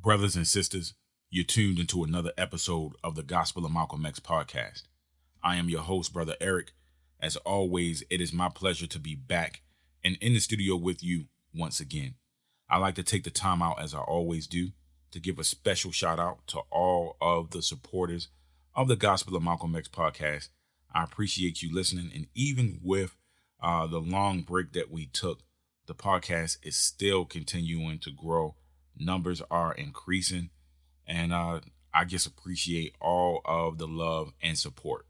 Brothers and sisters, you're tuned into another episode of the Gospel of Malcolm X podcast. I am your host, Brother Eric. As always, it is my pleasure to be back and in the studio with you once again. I like to take the time out, as I always do, to give a special shout out to all of the supporters of the Gospel of Malcolm X podcast. I appreciate you listening, and even with the long break that we took, the podcast is still continuing to grow. Numbers are increasing, and I just appreciate all of the love and support.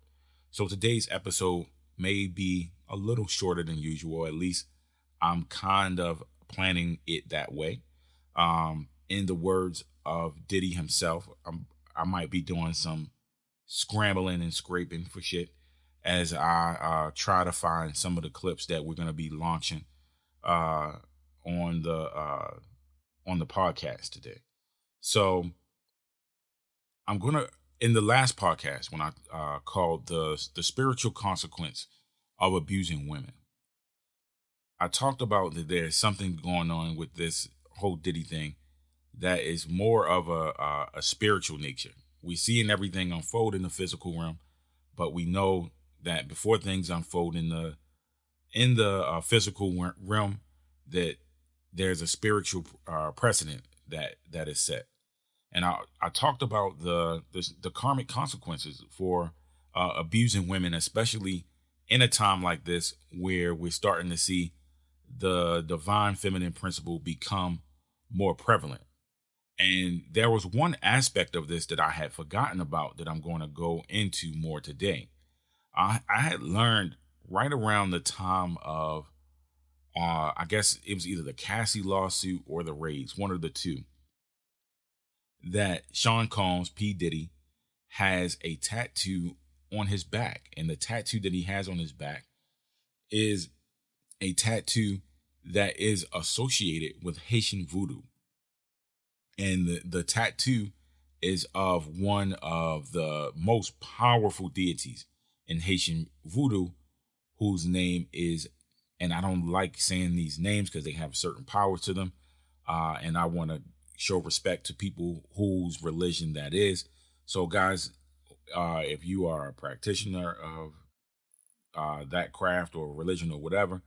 So today's episode may be a little shorter than usual. At least I'm kind of planning it that way. In the words of Diddy himself, I might be doing some scrambling and scraping for shit as I try to find some of the clips that we're going to be launching on the podcast today. So I'm going to, in the last podcast, when I called the spiritual consequence of abusing women, I talked about that there's something going on with this whole Diddy thing that is more of a spiritual nature. We see in everything unfold in the physical realm, but we know that before things unfold in the physical realm, that there's a spiritual precedent that is set. And I talked about the karmic consequences for abusing women, especially in a time like this where we're starting to see the divine feminine principle become more prevalent. And there was one aspect of this that I had forgotten about that I'm going to go into more today. I had learned right around the time of, I guess it was either the Cassie lawsuit or the raids, one of the two, that Sean Combs, P Diddy, has a tattoo on his back. And the tattoo that he has on his back is a tattoo that is associated with Haitian voodoo. And the tattoo is of one of the most powerful deities in Haitian voodoo, whose name is, and I don't like saying these names because they have certain power to them. And I want to show respect to people whose religion that is. So guys, if you are a practitioner of that craft or religion or whatever,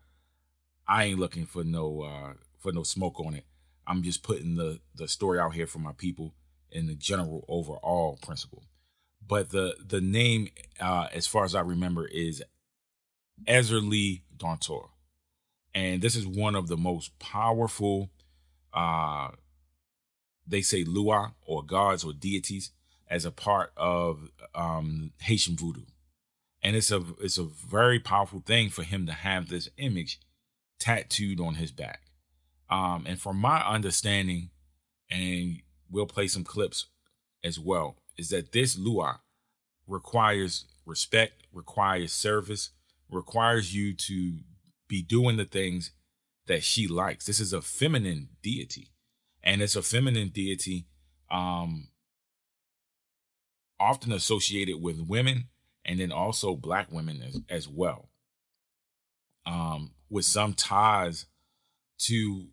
I ain't looking for no smoke on it. I'm just putting the story out here for my people in the general overall principle. But the name, as far as I remember, is Erzulie Dantor. And this is one of the most powerful, they say Lua or gods or deities as a part of Haitian voodoo. And it's a very powerful thing for him to have this image tattooed on his back. And from my understanding, and we'll play some clips as well, is that this Lua requires respect, requires service, requires you to be doing the things that she likes. This is a feminine deity. And it's a feminine deity often associated with women, and then also black women as well. With some ties to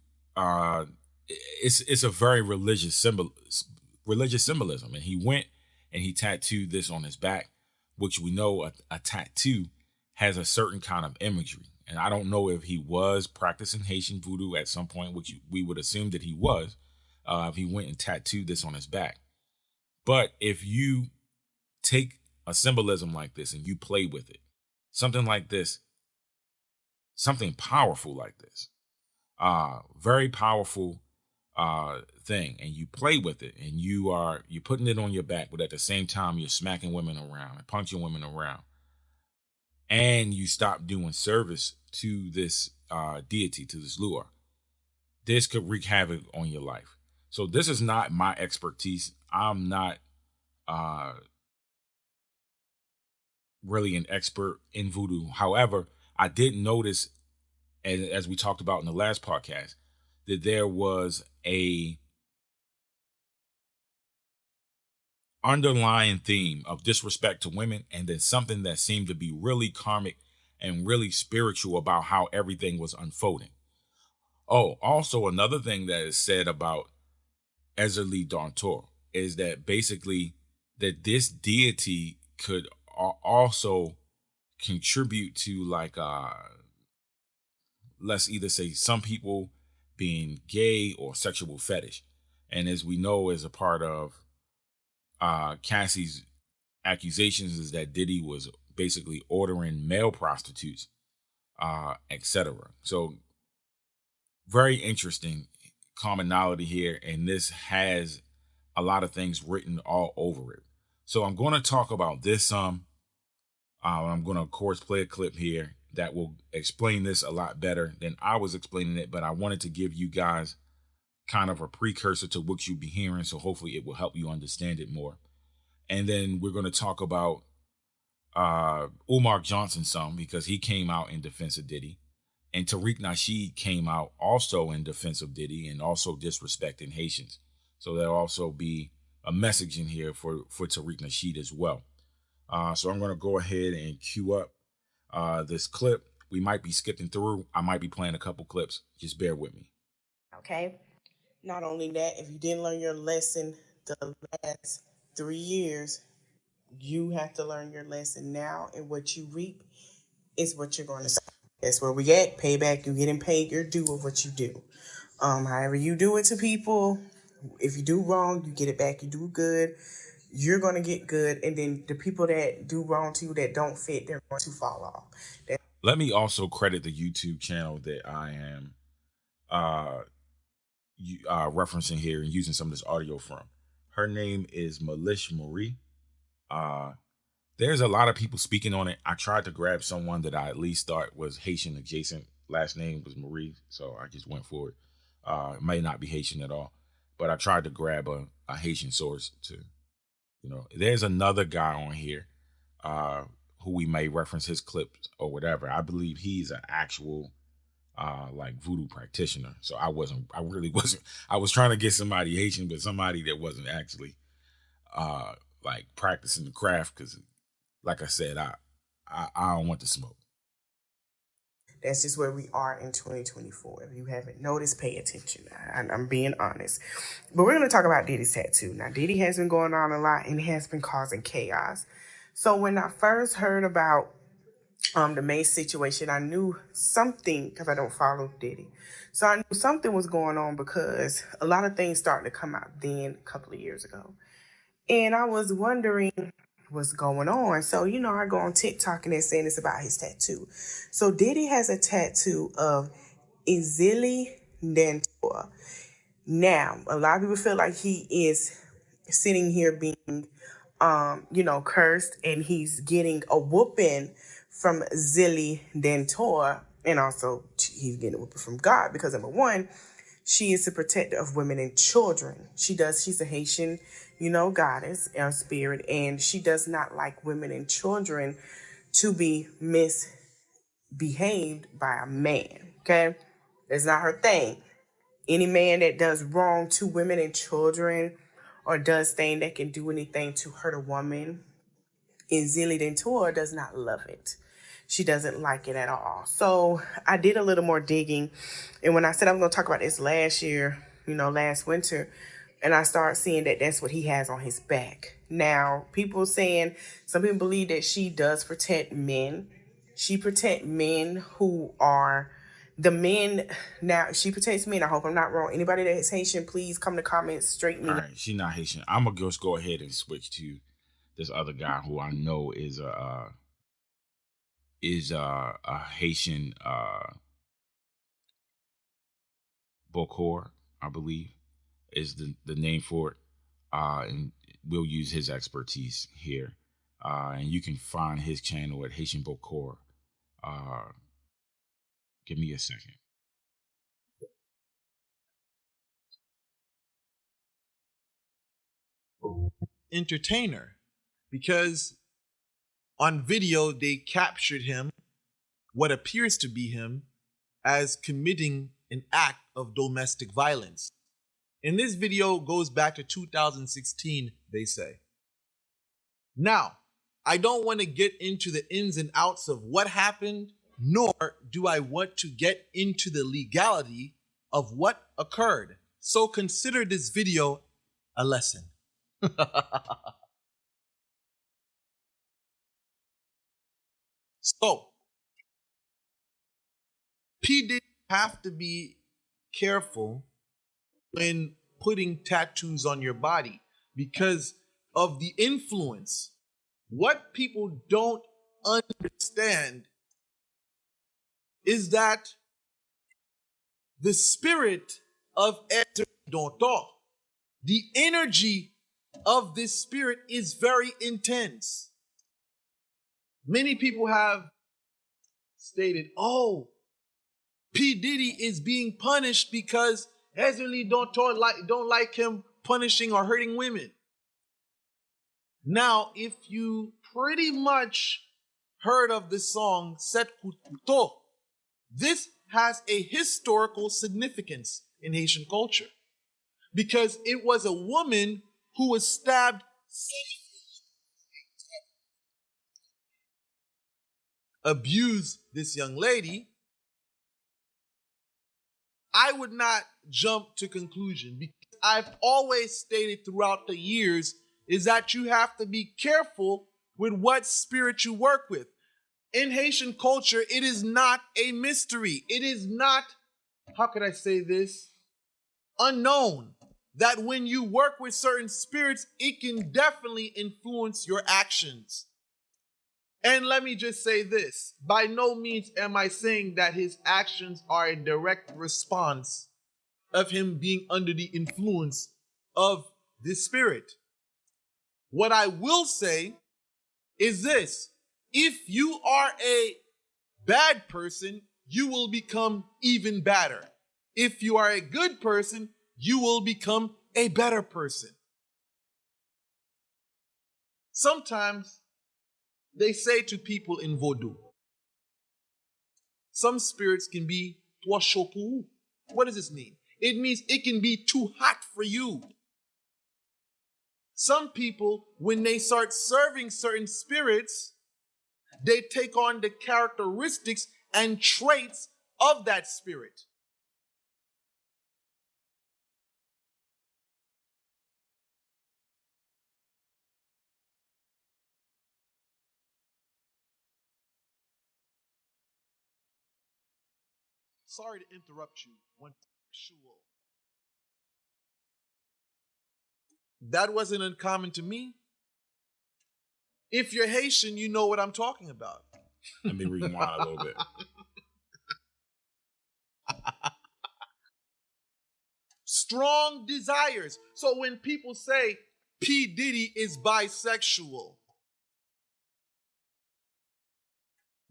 it's a very religious symbolism. And he went and he tattooed this on his back, which we know a tattoo has a certain kind of imagery. And I don't know if he was practicing Haitian voodoo at some point, which we would assume that he was, if he went and tattooed this on his back. But if you take a symbolism like this and you play with it, something like this, something powerful like this, very powerful thing, and you play with it, and you're putting it on your back, but at the same time you're smacking women around and punching women around, and you stop doing service to this deity, to this Lua, this could wreak havoc on your life. So this is not my expertise. I'm not really an expert in voodoo. However, I did notice, and as we talked about in the last podcast, that there was a underlying theme of disrespect to women, and then something that seemed to be really karmic and really spiritual about how everything was unfolding. Oh, also another thing that is said about Erzulie Dantor, is that basically that this deity could also contribute to like let's either say some people being gay or sexual fetish. And as we know, as a part of Cassie's accusations is that Diddy was basically ordering male prostitutes, etc. So very interesting commonality here, and this has a lot of things written all over it. So I'm going to talk about this some. I'm going to, of course, play a clip here that will explain this a lot better than I was explaining it, but I wanted to give you guys kind of a precursor to what you'll be hearing, so hopefully it will help you understand it more. And then we're going to talk about Umar Johnson some, because he came out in defense of Diddy. And Tariq Nasheed came out also in defense of Diddy and also disrespecting Haitians. So there'll also be a message in here for Tariq Nasheed as well. So I'm going to go ahead and cue up this clip. We might be skipping through. I might be playing a couple clips. Just bear with me. Okay. Not only that, if you didn't learn your lesson the last 3 years, you have to learn your lesson now, and what you reap is what you're going to see. That's where we at. Payback. You're getting paid your due of what you do. However you do it to people, if you do wrong, you get it back. You do good, you're going to get good. And then the people that do wrong to you that don't fit, they're going to fall off. Let me also credit the YouTube channel that I am referencing here and using some of this audio from. Her name is Malish Marie. There's a lot of people speaking on it. I tried to grab someone that I at least thought was Haitian adjacent. Last name was Marie, so I just went for it. It may not be Haitian at all, but I tried to grab a Haitian source to, there's another guy on here who we may reference his clips or whatever. I believe he's an actual like voodoo practitioner. So I really wasn't. I was trying to get somebody Haitian, but somebody that wasn't actually like practicing the craft, because like I said, I don't want the smoke. That's just where we are in 2024. If you haven't noticed, pay attention. I'm being honest. But we're going to talk about Diddy's tattoo. Now, Diddy has been going on a lot and has been causing chaos. So when I first heard about the Mace situation, I knew something, because I don't follow Diddy. So I knew something was going on, because a lot of things started to come out then a couple of years ago. And I was wondering what's going on. So, I go on TikTok and they're saying it's about his tattoo. So Diddy has a tattoo of Erzulie Dantor. Now, a lot of people feel like he is sitting here being, cursed, and he's getting a whooping from Erzulie Dantor, and also he's getting a whooping from God, because number one, she is the protector of women and children. She's a Haitian, goddess or spirit, and she does not like women and children to be misbehaved by a man. Okay? That's not her thing. Any man that does wrong to women and children, or does things that can do anything to hurt a woman, Erzulie Dantor does not love it. She doesn't like it at all. So I did a little more digging. And when I said I'm going to talk about this last year, last winter, and I started seeing that that's what he has on his back. Now, some people believe that she does protect men. She protects men who are the men. Now, she protects men. I hope I'm not wrong. Anybody that is Haitian, please come to comments, straighten me. All right, she's not Haitian. I'm going to just go ahead and switch to this other guy who I know is a Haitian Bokor, I believe, is the name for it. And we'll use his expertise here. And you can find his channel at Haitian Bokor. Give me a second. Entertainer, because on video they captured him, what appears to be him, as committing an act of domestic violence. And this video goes back to 2016, they say. Now, I don't want to get into the ins and outs of what happened, nor do I want to get into the legality of what occurred. So consider this video a lesson. So, P Diddy have to be careful when putting tattoos on your body because of the influence. What people don't understand is that the spirit of Erzulie Dantor, the energy of this spirit is very intense. Many people have stated, oh, P. Diddy is being punished because Erzulie Dantor don't like him punishing or hurting women. Now, if you pretty much heard of the song Set Couteau, this has a historical significance in Haitian culture because it was a woman who was stabbed, abused this young lady. I would not jump to conclusion because I've always stated throughout the years is that you have to be careful with what spirit you work with. In Haitian culture, it is not a mystery. It is not, how could I say this? Unknown that when you work with certain spirits, it can definitely influence your actions. And let me just say this, by no means am I saying that his actions are a direct response of him being under the influence of this spirit. What I will say is this, if you are a bad person, you will become even badder. If you are a good person, you will become a better person. Sometimes they say to people in Vodou, some spirits can be trop chaud pour vous. What does this mean? It means it can be too hot for you. Some people, when they start serving certain spirits, they take on the characteristics and traits of that spirit. Sorry to interrupt you. That wasn't uncommon to me. If you're Haitian, you know what I'm talking about. Let me rewind a little bit. Strong desires. So when people say P. Diddy is bisexual,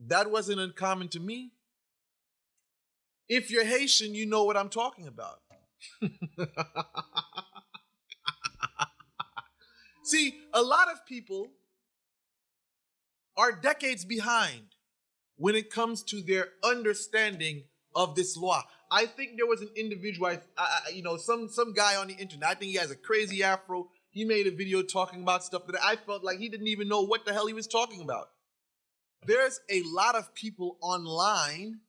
that wasn't uncommon to me. If you're Haitian, you know what I'm talking about. See, a lot of people are decades behind when it comes to their understanding of this law. I think there was an individual, some guy on the internet, I think he has a crazy afro. He made a video talking about stuff that I felt like he didn't even know what the hell he was talking about. There's a lot of people online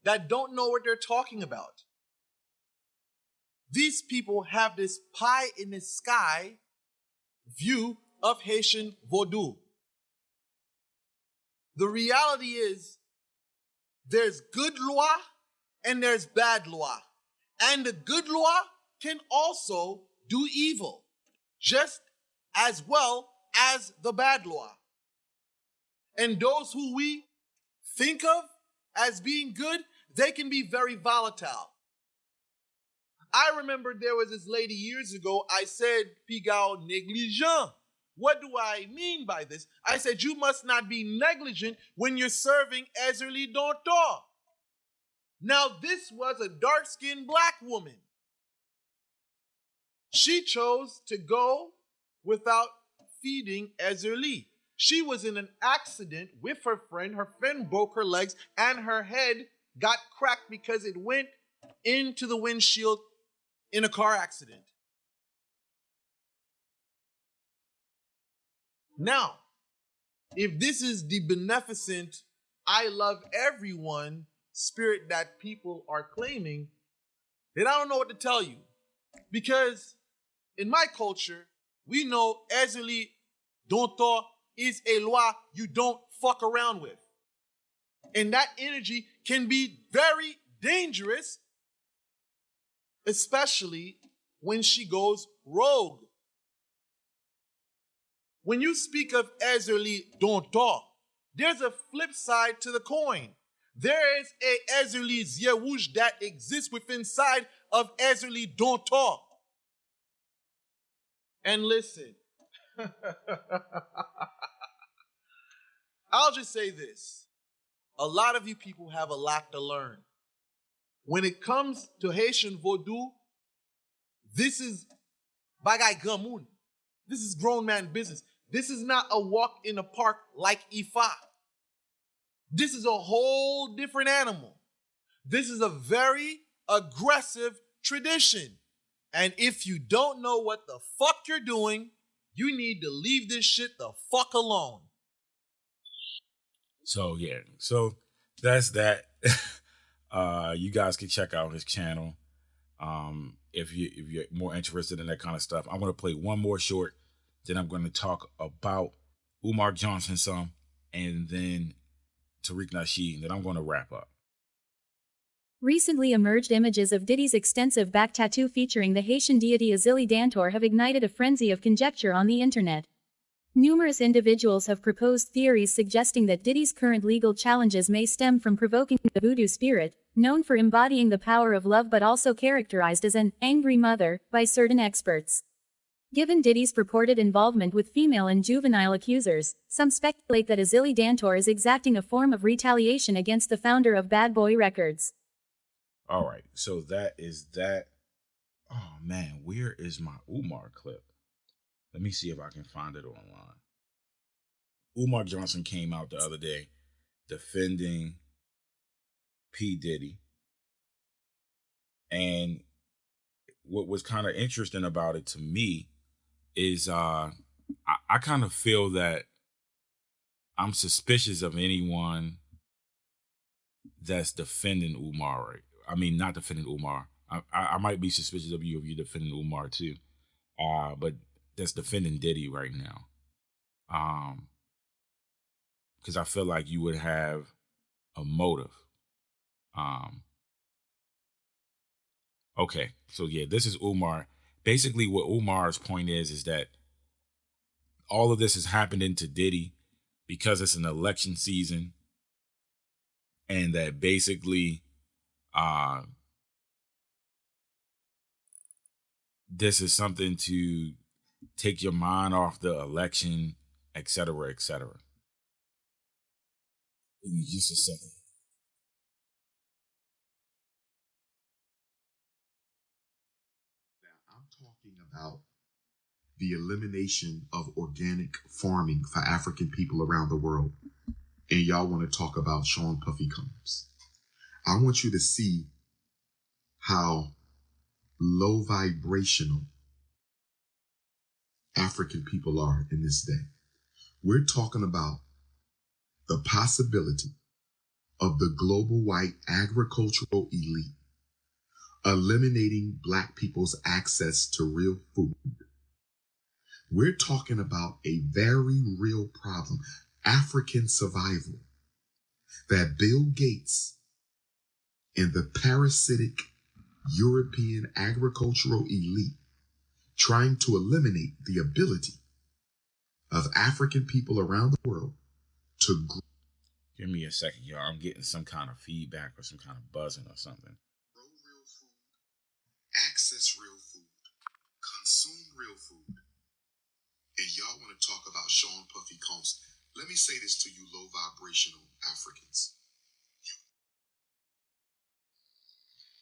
that don't know what they're talking about. These people have this pie in the sky view of Haitian Vodou. The reality is there's good law and there's bad law. And the good law can also do evil, just as well as the bad law. And those who we think of as being good, they can be very volatile. I remember there was this lady years ago, I said, Pigal negligent. What do I mean by this? I said, you must not be negligent when you're serving Erzulie Dantor. Now, this was a dark-skinned black woman. She chose to go without feeding Erzulie. She was in an accident with her friend. Her friend broke her legs and her head got cracked because it went into the windshield in a car accident. Now, if this is the beneficent, I love everyone spirit that people are claiming, then I don't know what to tell you. Because in my culture, we know Erzulie Dantor is a loi you don't fuck around with. And that energy can be very dangerous, especially when she goes rogue. When you speak of Erzulie Dantor, there's a flip side to the coin. There is a Erzulie Zierouge that exists within side of Erzulie Dantor. And listen, I'll just say this. A lot of you people have a lot to learn. When it comes to Haitian Vodou, this is bagay gamoun. This is grown man business. This is not a walk in the park like Ifa. This is a whole different animal. This is a very aggressive tradition. And if you don't know what the fuck you're doing, you need to leave this shit the fuck alone. So yeah, so that's that. You guys can check out his channel if you're more interested in that kind of stuff. I'm gonna play one more short, then I'm going to talk about Umar Johnson some, and then Tariq Nasheed, and then I'm going to wrap up. Recently emerged images of Diddy's extensive back tattoo featuring the Haitian deity Erzulie Dantor have ignited a frenzy of conjecture on the internet. Numerous individuals have proposed theories suggesting that Diddy's current legal challenges may stem from provoking the voodoo spirit, known for embodying the power of love but also characterized as an angry mother by certain experts. Given Diddy's purported involvement with female and juvenile accusers, some speculate that Erzulie Dantor is exacting a form of retaliation against the founder of Bad Boy Records. All right, so that is that. Oh man, where is my Umar clip? Let me see if I can find it online. Umar Johnson came out the other day defending P Diddy. And what was kind of interesting about it to me is I kind of feel that I'm suspicious of anyone that's defending Umar. Right? I mean, not defending Umar. I might be suspicious of you if you're defending Umar too. But that's defending Diddy right now. Because I feel like you would have a motive. Okay, so yeah, this is Umar. Basically, what Umar's point is that all of this is happening to Diddy because it's an election season, and that basically, this is something to take your mind off the election, etc., etc. Give me just a second. Now, I'm talking about the elimination of organic farming for African people around the world. And y'all want to talk about Sean Puffy Combs. I want you to see how low vibrational African people are in this day. We're talking about the possibility of the global white agricultural elite eliminating Black people's access to real food. We're talking about a very real problem, African survival, that Bill Gates and the parasitic European agricultural elite trying to eliminate the ability of African people around the world to grow. Give me a second, y'all. I'm getting some kind of feedback or some kind of buzzing or something. Grow real food, access real food, consume real food. And y'all want to talk about Sean Puffy Combs. Let me say this to you low vibrational Africans.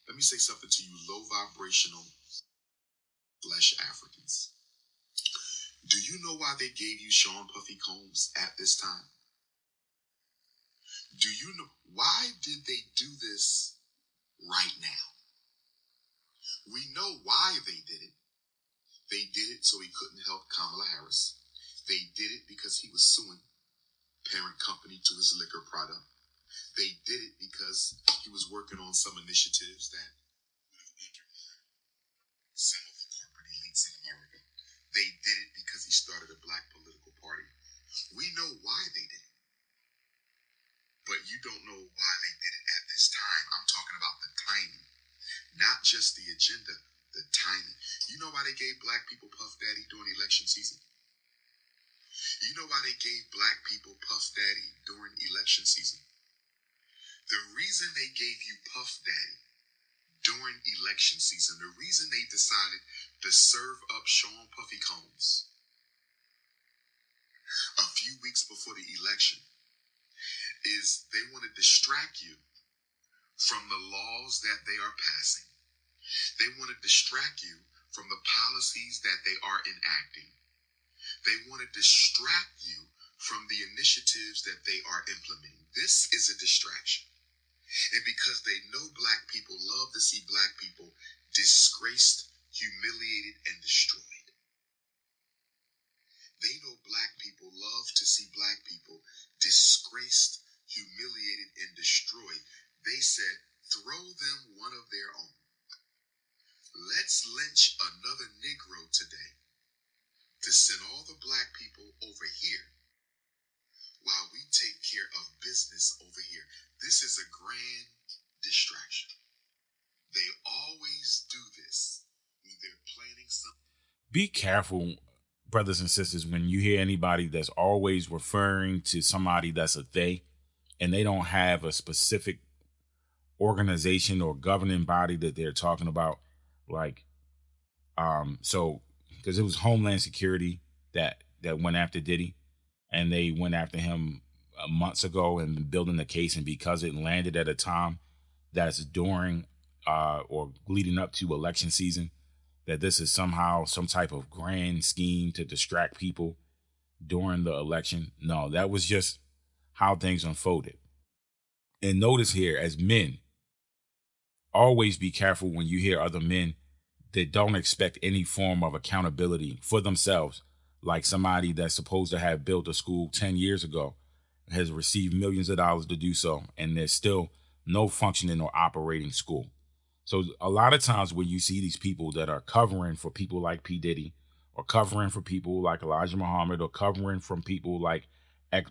Let me say something to you low vibrational Africans. Do you know why they gave you Sean Puffy Combs at this time? Do you know why did they do this right now? We know why they did it. They did it so he couldn't help Kamala Harris. They did it because he was suing parent company to his liquor product. They did it because he was working on some initiatives that would have undermined some We know why they did it, but you don't know why they did it at this time. I'm talking about the timing, not just the agenda, the timing. You know why they gave black people Puff Daddy during election season? You know why they gave black people Puff Daddy during election season? The reason they gave you Puff Daddy during election season, the reason they decided to serve up Sean Puffy Combs a few weeks before the election is they want to distract you from the laws that they are passing. They want to distract you from the policies that they are enacting. They want to distract you from the initiatives that they are implementing. This is a distraction. And because they know black people love to see black people disgraced, humiliated, and destroyed. They know black people love to see black people disgraced, humiliated, and destroyed. They said, throw them one of their own. Let's lynch another Negro today to send all the black people over here while we take care of business over here. This is a grand distraction. They always do this when they're planning something. Be careful, brothers and sisters, when you hear anybody that's always referring to somebody that's a they, and they don't have a specific organization or governing body that they're talking about. Like, so, because it was Homeland Security that went after Diddy, and they went after him months ago and been building the case, and because it landed at a time that's during or leading up to election season, that this is somehow some type of grand scheme to distract people during the election. No, that was just how things unfolded. And notice here, as men, always be careful when you hear other men that don't expect any form of accountability for themselves, like somebody that's supposed to have built a school 10 years ago has received millions of dollars to do so, and there's still no functioning or operating school. So a lot of times when you see these people that are covering for people like P Diddy, or covering for people like Elijah Muhammad, or covering from people like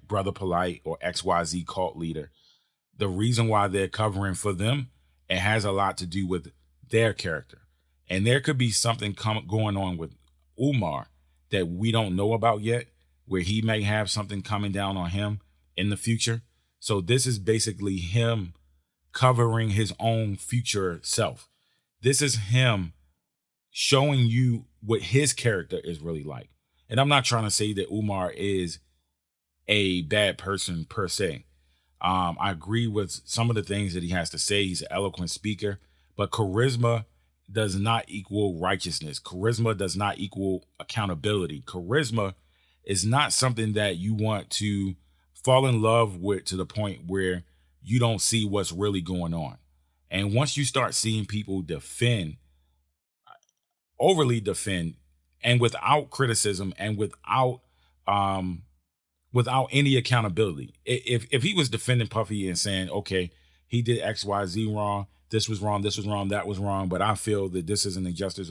Brother Polite or XYZ cult leader, the reason why they're covering for them, it has a lot to do with their character. And there could be something going on with Umar that we don't know about yet, where he may have something coming down on him in the future. So this is basically him covering his own future self. This is him showing you what his character is really like. And I'm not trying to say that Umar is a bad person per se. I agree with some of the things that he has to say. He's an eloquent speaker, but charisma does not equal righteousness. Charisma does not equal accountability. Charisma is not something that you want to fall in love with to the point where you don't see what's really going on. And once you start seeing people overly defend, and without criticism and without any accountability. If he was defending Puffy and saying, okay, he did XYZ wrong, this was wrong, that was wrong, but I feel that this is an injustice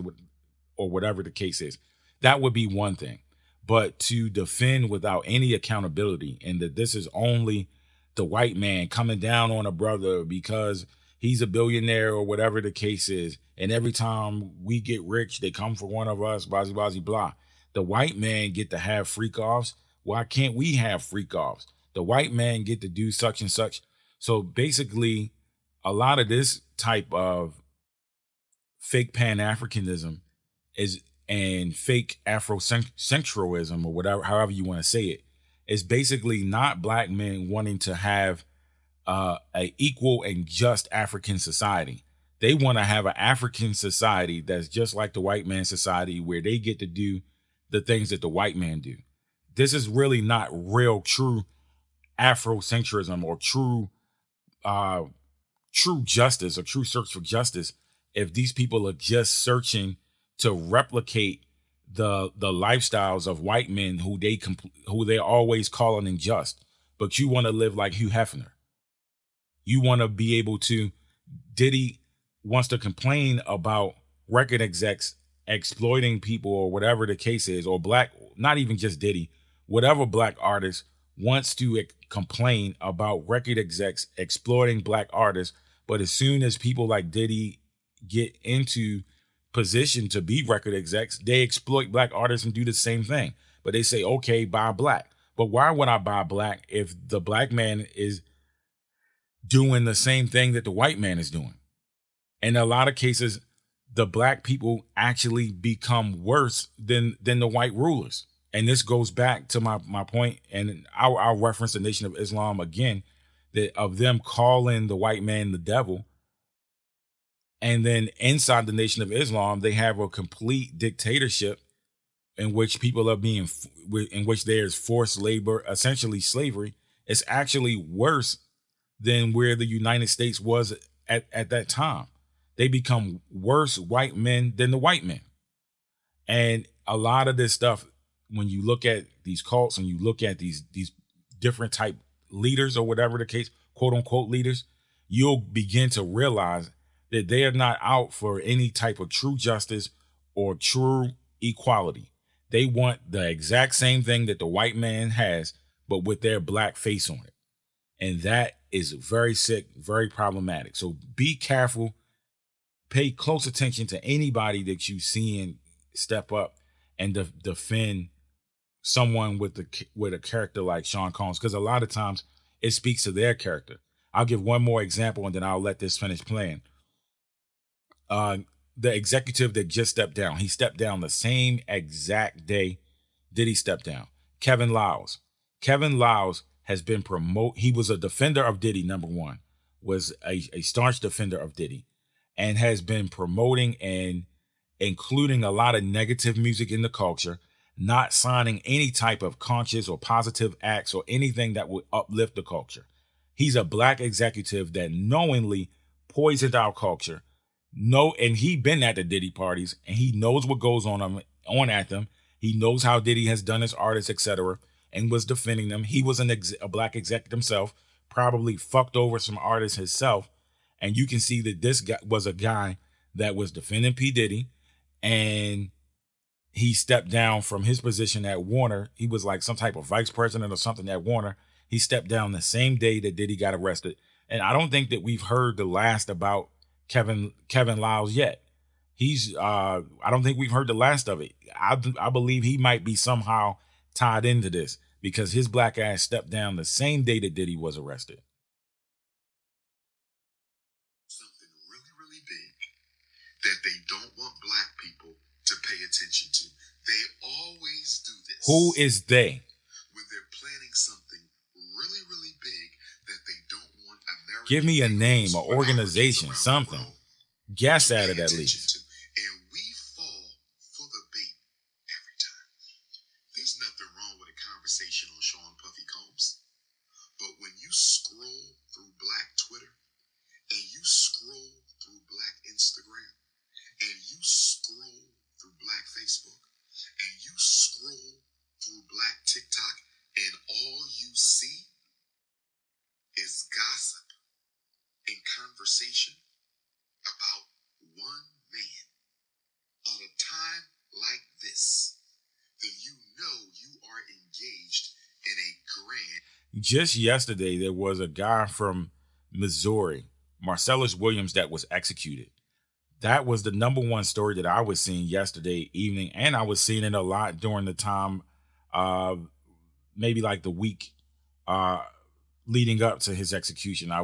or whatever the case is, that would be one thing. But to defend without any accountability, and that this is only the white man coming down on a brother because he's a billionaire or whatever the case is, and every time we get rich, they come for one of us, blah, blah, blah, blah. The white man get to have freak offs. Why can't we have freak offs? The white man get to do such and such. So basically, a lot of this type of fake Pan-Africanism and fake Afrocentralism, or whatever, however you want to say it, is basically not black men wanting to have a equal and just African society. They want to have an African society that's just like the white man society, where they get to do the things that the white man do. This is really not real, true Afrocentrism or true justice or true search for justice. If these people are just searching to replicate the lifestyles of white men who they always calling unjust, but you want to live like Hugh Hefner. You want to be able to. Diddy wants to complain about record execs exploiting people or whatever the case is, or black, not even just Diddy, whatever black artist wants to complain about record execs exploiting black artists, but as soon as people like Diddy get into position to be record execs, they exploit black artists and do the same thing. But they say, okay, buy black. But why would I buy black if the black man is doing the same thing that the white man is doing? In a lot of cases, the black people actually become worse than the white rulers. And this goes back to my point, and I'll reference the Nation of Islam again, that of them calling the white man the devil. And then inside the Nation of Islam, they have a complete dictatorship in which people are in which there's forced labor, essentially slavery. It's actually worse than where the United States was at that time. They become worse white men than the white men. And a lot of this stuff, when you look at these cults and you look at these different type leaders or whatever the case, quote unquote leaders, you'll begin to realize that they are not out for any type of true justice or true equality. They want the exact same thing that the white man has, but with their black face on it. And that is very sick, very problematic. So be careful. Pay close attention to anybody that you seeing step up and defend someone with a character like Sean Combs, because a lot of times it speaks to their character. I'll give one more example and then I'll let this finish playing. The executive that just stepped down, he stepped down the same exact day Diddy stepped down. Kevin Liles. Kevin Liles has been he was a defender of Diddy, number one, was a staunch defender of Diddy, and has been promoting and including a lot of negative music in the culture, not signing any type of conscious or positive acts or anything that would uplift the culture. He's a black executive that knowingly poisoned our culture. And he been at the Diddy parties and he knows what goes on at them. He knows how Diddy has done his artists, etc., and was defending them. He was a black executive himself, probably fucked over some artists himself. And you can see that this guy was a guy that was defending P Diddy, and he stepped down from his position at Warner. He was like some type of vice president or something at Warner. He stepped down the same day that Diddy got arrested. And I don't think that we've heard the last about Kevin Liles yet. I don't think we've heard the last of it. I believe he might be somehow tied into this because his black ass stepped down the same day that Diddy was arrested. Something really, really big that they don't want black people to pay attention to. They always do this. Who is they? When they're planning something really, really big that they don't want America. Give me a name, an organization, something. Guess at it at least. And we fall for the bait every time. There's nothing wrong with a conversation on Sean Puffy Combs. But when you scroll through black Twitter and you scroll through black Instagram and you scroll through black Facebook and you scroll through black TikTok and all you see is gossip and conversation about one man at a time like this, then you know you are engaged in a grand. Just yesterday, there was a guy from Missouri, Marcellus Williams, that was executed. That was the number one story that I was seeing yesterday evening, and I was seeing it a lot during the time, maybe like the week leading up to his execution. I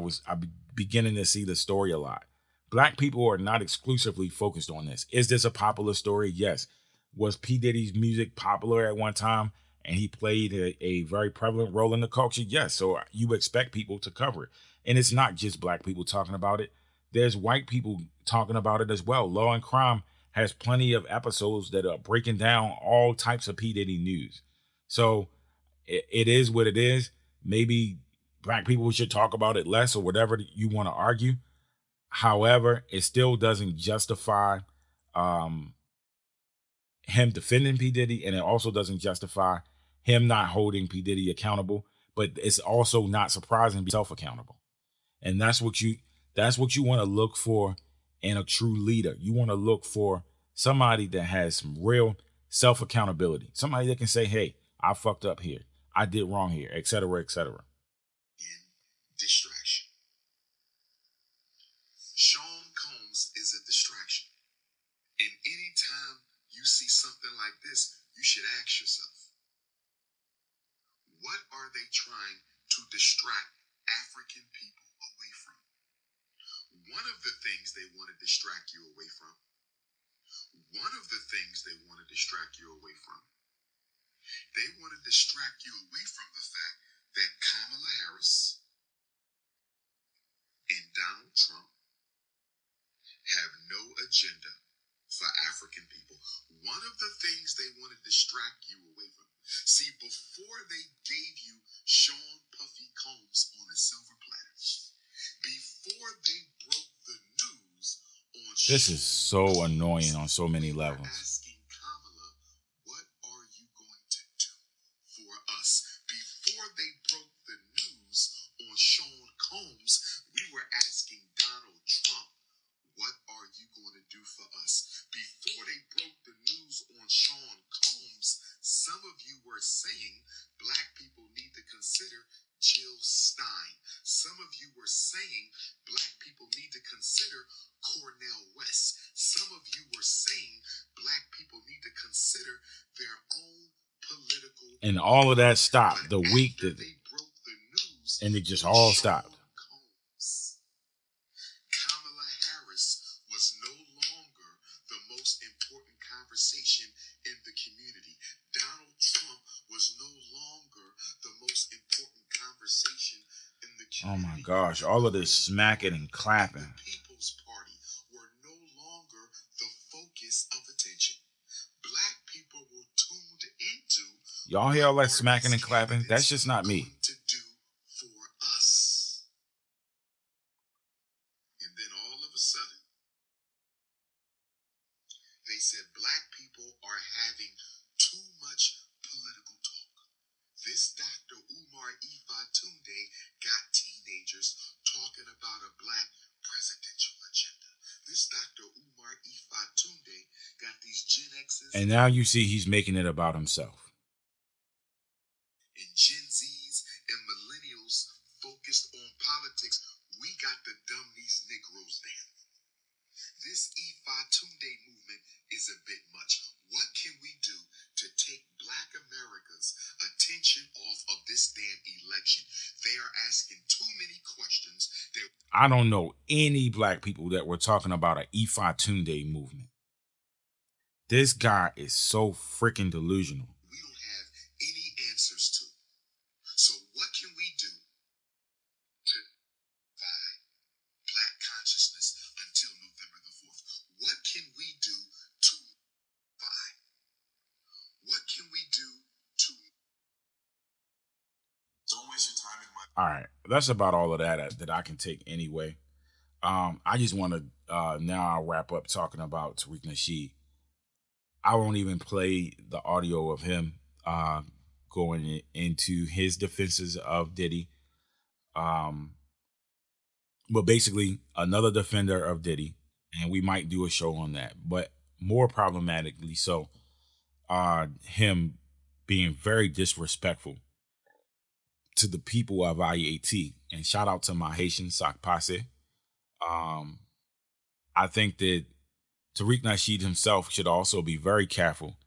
beginning to see the story a lot. Black people are not exclusively focused on this. Is this a popular story? Yes. Was P Diddy's music popular at one time and he played a very prevalent role in the culture? Yes. So you expect people to cover it. And it's not just black people talking about it. There's white people talking about it as well. Law and Crime has plenty of episodes that are breaking down all types of P Diddy news. So it is what it is. Maybe black people should talk about it less or whatever you want to argue. However, it still doesn't justify him defending P. Diddy, and it also doesn't justify him not holding P. Diddy accountable. But it's also not surprising to be self-accountable. And that's what you want to look for in a true leader. You want to look for somebody that has some real self-accountability. Somebody that can say, hey, I fucked up here. I did wrong here, etc., etc. In distraction. Sean Combs is a distraction. And anytime you see something like this, you should ask yourself, what are they trying to distract African people away from? One of the things they want to distract you away from, they want to distract you away from the fact that Kamala Harris and Donald Trump have no agenda for African people. One of the things they want to distract you away from. See, before they gave you Sean Puffy Combs on a silver platter, before they broke the news on This is so annoying on so many levels. asking Kamala, what are you going to do for us? Before they broke the news on Sean Combs, we were asking Donald Trump, what are you going to do for us? Before they broke the news on Sean Combs, some of you were saying black people need to consider Jill Stein. Some of you were saying black people need to consider Cornel West. Some of you were saying black people need to consider their own political. And all of that stopped the week that they broke the news, and it just all stopped. Kamala Harris was no longer the most important conversation in the community. Donald Trump was no longer the most important conversation in the community. Oh my gosh, all of this smacking and clapping. The People's Party were no longer the focus of attention. Black people were tuned into. Y'all hear all that smacking and clapping? That's just not me. To do for us. And then all of a sudden, they said black people are having too much political talk. This Dr. Umar Tunde got teenagers talking about a black presidential agenda. This Dr. Umar Tunde got these Gen X's And now you see he's making it about himself. and Gen Zs and millennials focused on politics. We got to dumb these Negroes down. This Tunde movement is a bit much. What can we do to take Black America's attention off of this damn election? They are asking too many questions. I don't know any black people that were talking about an Tunde movement. This guy is so freaking delusional. We don't have any answers to. So what can we do to divide black consciousness until November the 4th? What can we do to divide? What can we do to... Don't waste your time in my... All right, that's about all of that I can take anyway. I just want to now I'll wrap up talking about Tariq Nasheed. I won't even play the audio of him going into his defenses of Diddy. But basically, another defender of Diddy, and we might do a show on that. But more problematically so, him being very disrespectful to the people of IAT. And shout out to my Haitian Sock Posse. I think that Tariq Nasheed himself should also be very careful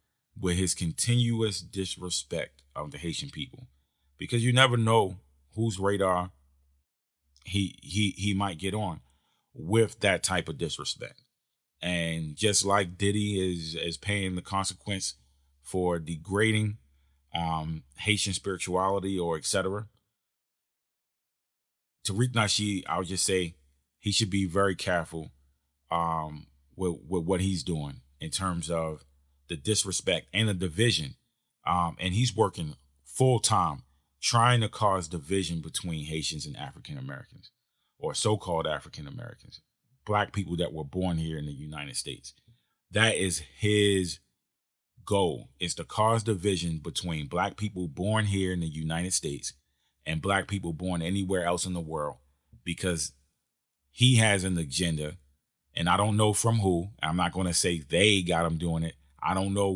with his continuous disrespect of the Haitian people, because you never know whose radar he might get on with that type of disrespect. And just like Diddy is paying the consequence for degrading Haitian spirituality or etc., Tariq Nasheed, I would just say he should be very careful with what he's doing in terms of the disrespect and the division. And he's working full time trying to cause division between Haitians and African Americans, or so-called African Americans, black people that were born here in the United States. That is his goal, is to cause division between black people born here in the United States and black people born anywhere else in the world, because he has an agenda, and I don't know from who. I'm not going to say they got him doing it. I don't know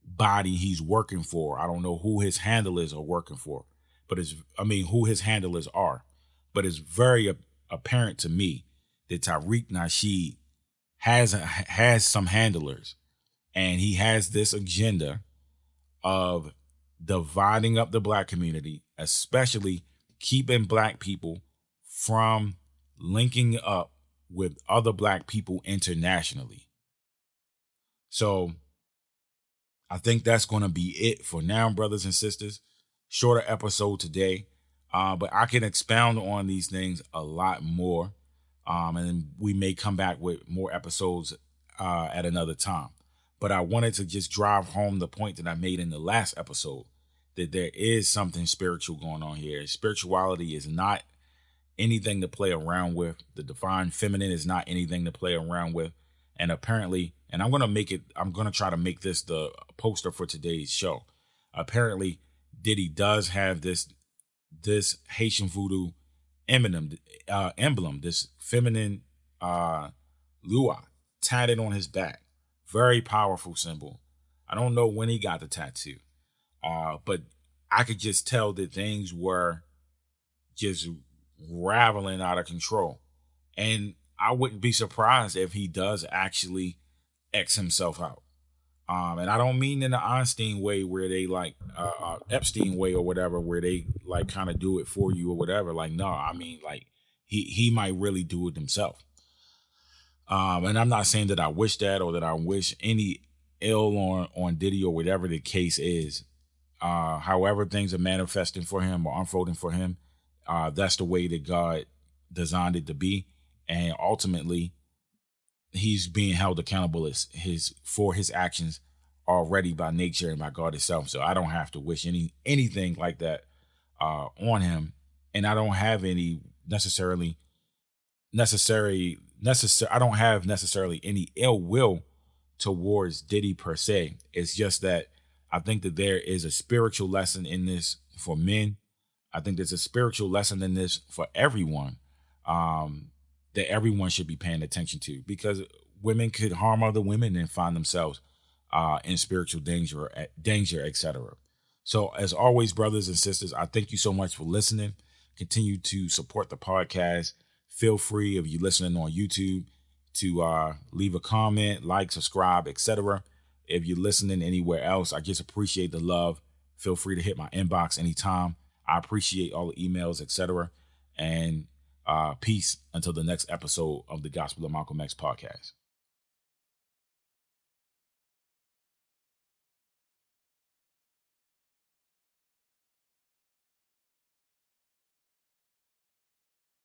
body he's working for. I don't know who his handlers are working for, but who his handlers are. But it's very apparent to me that Tariq Nasheed has some handlers, and he has this agenda of dividing up the black community, especially keeping black people from linking up with other black people internationally. So I think that's going to be it for now, brothers and sisters. Shorter episode today, but I can expound on these things a lot more, and we may come back with more episodes at another time. But I wanted to just drive home the point that I made in the last episode, that there is something spiritual going on here. Spirituality is not anything to play around with. The divine feminine is not anything to play around with. And apparently, and I'm going to try to make this the poster for today's show. Apparently, Diddy does have this Haitian voodoo emblem, this feminine Lua tatted on his back. Very powerful symbol. I don't know when he got the tattoo, but I could just tell that things were just raveling out of control. And I wouldn't be surprised if he does actually X himself out. And I don't mean in the Einstein way where they like Epstein way or whatever, where they like kind of do it for you or whatever. Like, no, I mean like he might really do it himself. And I'm not saying that I wish that or that I wish any ill on Diddy or whatever the case is. However things are manifesting for him or unfolding for him, that's the way that God designed it to be. And ultimately, he's being held accountable for his actions already by nature and by God itself. So I don't have to wish anything like that on him, and I don't have any necessarily any ill will towards Diddy per se. It's just that I think that there is a spiritual lesson in this for men. I think there's a spiritual lesson in this for everyone. That everyone should be paying attention to, because women could harm other women and find themselves in spiritual danger, etc. So as always, brothers and sisters, I thank you so much for listening. Continue to support the podcast. Feel free, if you're listening on YouTube, to leave a comment, like, subscribe, etc. If you're listening anywhere else, I just appreciate the love. Feel free to hit my inbox anytime. I appreciate all the emails, etc. And peace until the next episode of the Gospel of Malcolm X podcast.